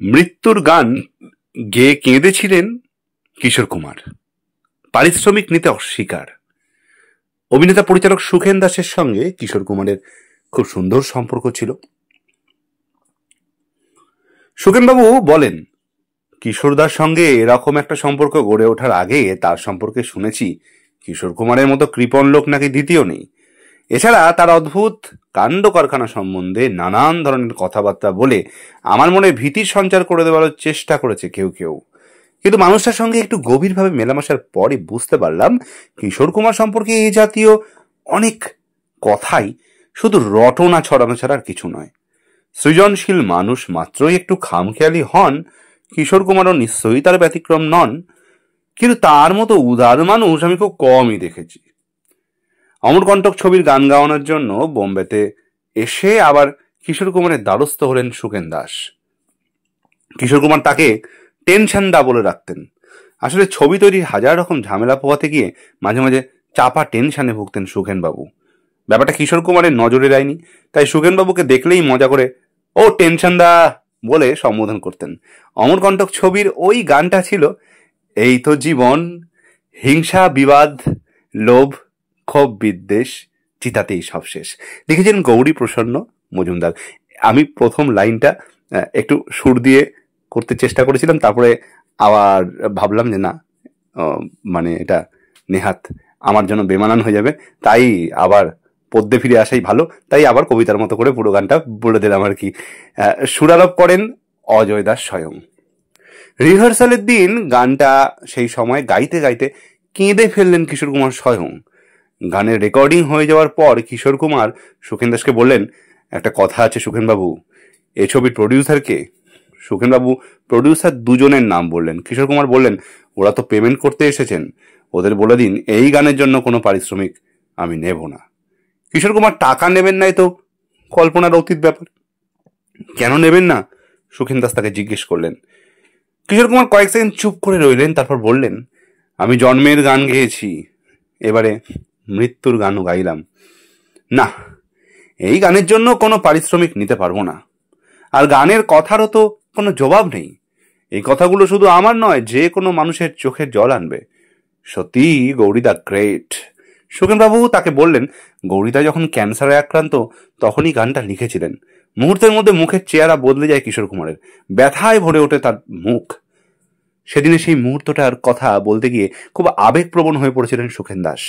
মৃত্যুর গান গেয়ে কেঁদেছিলেন কিশোর কুমার। পারিশ্রমিক নিতে অস্বীকার। অভিনেতা পরিচালক সুখেন দাসের সঙ্গে কিশোর কুমারের খুব সুন্দর সম্পর্ক ছিল। সুখেনবাবু বলেন, কিশোরদার সঙ্গে এরকম একটা সম্পর্ক গড়ে ওঠার আগে তার সম্পর্কে শুনেছি কিশোর কুমারের মতো কৃপণ লোক নাকি দ্বিতীয় নেই। এছাড়া তার অদ্ভুত কাণ্ড কারখানা সম্বন্ধে নানান ধরনের কথাবার্তা বলে আমার মনে ভীতির সঞ্চার করে দেওয়ার চেষ্টা করেছে কেউ কেউ। কিন্তু মানুষটার সঙ্গে একটু গভীরভাবে মেলামেশার পরে বুঝতে পারলাম কিশোর কুমার সম্পর্কে এই জাতীয় অনেক কথাই শুধু রটনা ছড়ানো ছাড়া আর কিছু নয়। সৃজনশীল মানুষ মাত্রই একটু খামখেয়ালি হন, কিশোর কুমারও নিশ্চয়ই তার ব্যতিক্রম নন। কিন্তু তার মতো উদার মানুষ আমি খুব কমই দেখেছি। অমরকণ্টক ছবির গান গাওয়ানোর জন্য বোম্বেতে এসে আবার কিশোর কুমারের দ্বারস্থ হলেন সুখেন দাস। কিশোর কুমার তাকে টেনশন দা বলে রাখতেন। আসলে ছবি তৈরির হাজার রকম ঝামেলা পোহাতে গিয়ে মাঝে মাঝে চাপা টেনশনে ভুগতেন সুখেনবাবু। ব্যাপারটা কিশোর কুমারের নজরে যায়নি, তাই সুখেনবাবুকে দেখলেই মজা করে ও টেনশন দা বলে সম্বোধন করতেন। অমরকণ্টক ছবির ওই গানটা ছিল, এই তো জীবন, হিংসা বিবাদ লোভ ক্ষোভ বিদ্বেষ চিতাতেই সব শেষ। লিখেছেন গৌরী প্রসন্ন মজুমদার। আমি প্রথম লাইনটা একটু সুর দিয়ে করতে চেষ্টা করেছিলাম, তারপরে আবার ভাবলাম যে না, মানে এটা নেহাত আমার জন্য বেমানান হয়ে যাবে, তাই আবার পদ্যে ফিরে আসাই ভালো। তাই আবার কবিতার মতো করে পুরো গানটা বলে দিলাম আর কি। সুরারোপ করেন অজয় দাস স্বয়ং। রিহার্সালের দিন গানটা সেই সময় গাইতে গাইতে কেঁদে ফেললেন কিশোর কুমার স্বয়ং। গানের রেকর্ডিং হয়ে যাওয়ার পর কিশোর কুমার সুখেন দাসকে বললেন, একটা কথা আছে সুখেনবাবু, এ ছবির প্রডিউসারকে? সুখেনবাবু প্রডিউসার দুজনের নাম বললেন। কিশোর কুমার বললেন, ওরা তো পেমেন্ট করতে এসেছেন, ওদের বলে দিন এই গানের জন্য কোনো পারিশ্রমিক আমি নেব না। কিশোর কুমার টাকা নেবেন নাই তো কল্পনার অতীত ব্যাপার। কেন নেবেন না? সুখেন দাস তাকে জিজ্ঞেস করলেন। কিশোর কুমার কয়েক সেকেন্ড চুপ করে রইলেন, তারপর বললেন, আমি জন্মের গান গেয়েছি, এবারে মৃত্যুর গানও গাইলাম। না, এই গানের জন্য কোনো পারিশ্রমিক নিতে পারবো না। আর গানের কথারও তো কোনো জবাব নেই। এই কথাগুলো শুধু আমার নয়, যে কোনো মানুষের চোখের জল আনবে। সত্যি গৌরীদা গ্রেট। সুখেনবাবু তাকে বললেন, গৌরীদা যখন ক্যান্সারে আক্রান্ত তখনই গানটা লিখেছিলেন। মুহূর্তের মধ্যে মুখের চেহারা বদলে যায় কিশোর কুমারের, ব্যথায় ভরে ওঠে তার মুখ। সেদিনে সেই মুহূর্তটার কথা বলতে গিয়ে খুব আবেগপ্রবণ হয়ে পড়েছিলেন সুখেন দাস।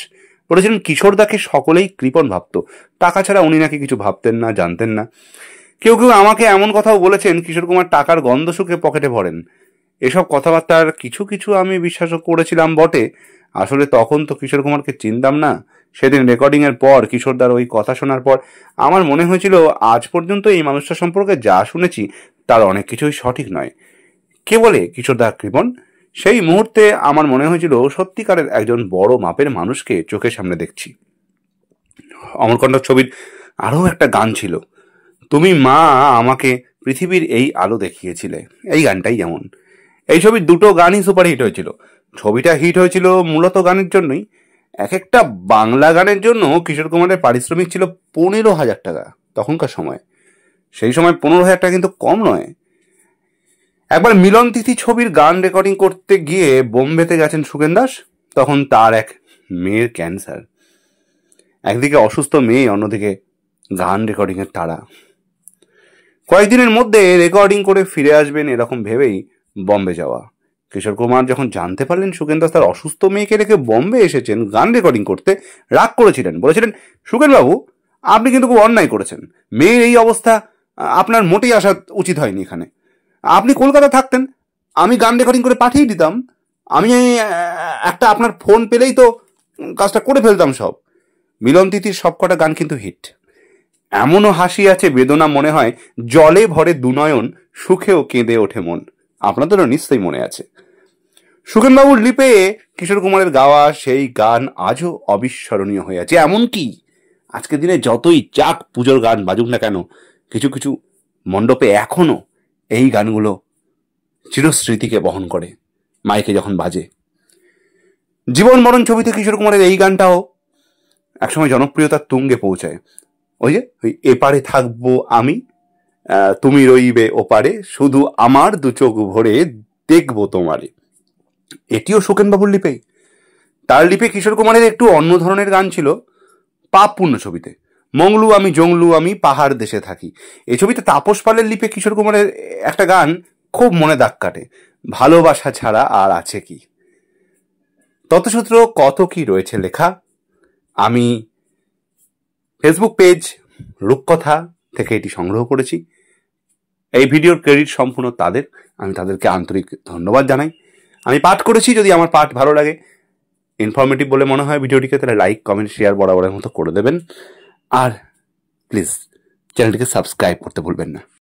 বলেছিলেন কিশোরদাকে সকলেই কৃপণ ভাবত, টাকা ছাড়া উনি নাকি কিছু ভাবতেন না, জানতেন না। কেউ কেউ আমাকে এমন কথাও বলেছেন কিশোর কুমার টাকার গন্ধ শুকে পকেটে ভরেন। এসব কথাবার্তার কিছু কিছু আমি বিশ্বাসও করেছিলাম বটে। আসলে তখন তো কিশোর কুমারকে চিনতাম না। সেদিন রেকর্ডিং এর পর কিশোরদার ওই কথা শোনার পর আমার মনে হয়েছিল আজ পর্যন্ত এই মানুষটা সম্পর্কে যা শুনেছি তার অনেক কিছুই সঠিক নয়। কে বলে কিশোরদা কৃপণ? সেই মুহূর্তে আমার মনে হয়েছিল সত্যিকারের একজন বড় মাপের মানুষকে চোখের সামনে দেখছি। অমরকণ্টক ছবির আরও একটা গান ছিল, তুমি মা আমাকে পৃথিবীর এই আলো দেখিয়েছিলে। এই গানটাই যেমন। এই ছবির দুটো গানই সুপারহিট হয়েছিল। ছবিটা হিট হয়েছিল মূলত গানের জন্যই। এক একটা বাংলা গানের জন্য কিশোর কুমারের পারিশ্রমিক ছিল 15,000 টাকা তখনকার সময়। সেই সময় 15,000 টাকা কিন্তু কম নয়। একবার মিলন তিথি ছবির গান রেকর্ডিং করতে গিয়ে বোম্বেতে গেছেন সুখেন দাস। তখন তার এক মেয়ের ক্যান্সার। একদিকে অসুস্থ মেয়ে, অন্যদিকে গান রেকর্ডিংয়ের তাড়া। কয়েকদিনের মধ্যে রেকর্ডিং করে ফিরে আসবেন এরকম ভেবেই বম্বে যাওয়া। কিশোর কুমার যখন জানতে পারলেন সুখেন দাস তার অসুস্থ মেয়েকে রেখে বম্বে এসেছেন গান রেকর্ডিং করতে, রাগ করেছিলেন। বলেছিলেন, সুখেনবাবু আপনি কিন্তু খুব অন্যায় করেছেন। মেয়ের এই অবস্থা, আপনার মোটেই আসা উচিত হয়নি এখানে। আপনি কলকাতা থাকতেন, আমি গান রেকর্ডিং করে পাঠিয়ে দিতাম। আমি একটা আপনার ফোন পেলেই তো কাজটা করে ফেলতাম সব। মিলন তিথির সবকটা গান কিন্তু হিট। এমনও হাসি আছে বেদনা মনে হয়, জলে ভরে দুনয়ন, সুখেও কেঁদে ওঠে মন। আপনাদেরও নিশ্চয়ই মনে আছে। সুখেনবাবুর লিপে কিশোর কুমারের গাওয়া সেই গান আজও অবিস্মরণীয় হয়ে আছে। এমনকি আজকের দিনে যতই চাক পুজোর গান বাজুক না কেন, কিছু কিছু মণ্ডপে এখনো এই গানগুলো চিরস্মৃতিকে বহন করে মাইকে যখন বাজে। জীবন মরণ ছবিতে কিশোর কুমারের এই গানটাও একসময় জনপ্রিয়তার তুঙ্গে পৌঁছায়। ওই যে ওই এপারে থাকবো আমি, তুমি রইবে ওপারে, শুধু আমার দু চোখ ভরে দেখবো তোমারে। এটিও সুকেনবাবুর লিপে। তার লিপে কিশোর কুমারের একটু অন্য ধরনের গান ছিল পাপ পূর্ণ ছবিতে। মংলু আমি জংলু আমি পাহাড় দেশে থাকি, এই ছবিতে তাপস পালের লিপে কিশোর কুমারের একটা গান খুব মনে দাগ কাটে, ভালোবাসা ছাড়া আর আছে কি। ততসূত্র কত কি রয়েছে লেখা। আমি ফেসবুক পেজ রূপকথা থেকে এটি সংগ্রহ করেছি। এই ভিডিওর ক্রেডিট সম্পূর্ণ তাদের, আমি তাদেরকে আন্তরিক ধন্যবাদ জানাই। আমি পাঠ করেছি, যদি আমার পাঠ ভালো লাগে, ইনফরমেটিভ বলে মনে হয় ভিডিওটিকে, তাহলে লাইক কমেন্ট শেয়ার বরাবরের মতো করে দেবেন। আর প্লিজ চ্যানেলটিকে সাবস্ক্রাইব করতে ভুলবেন না।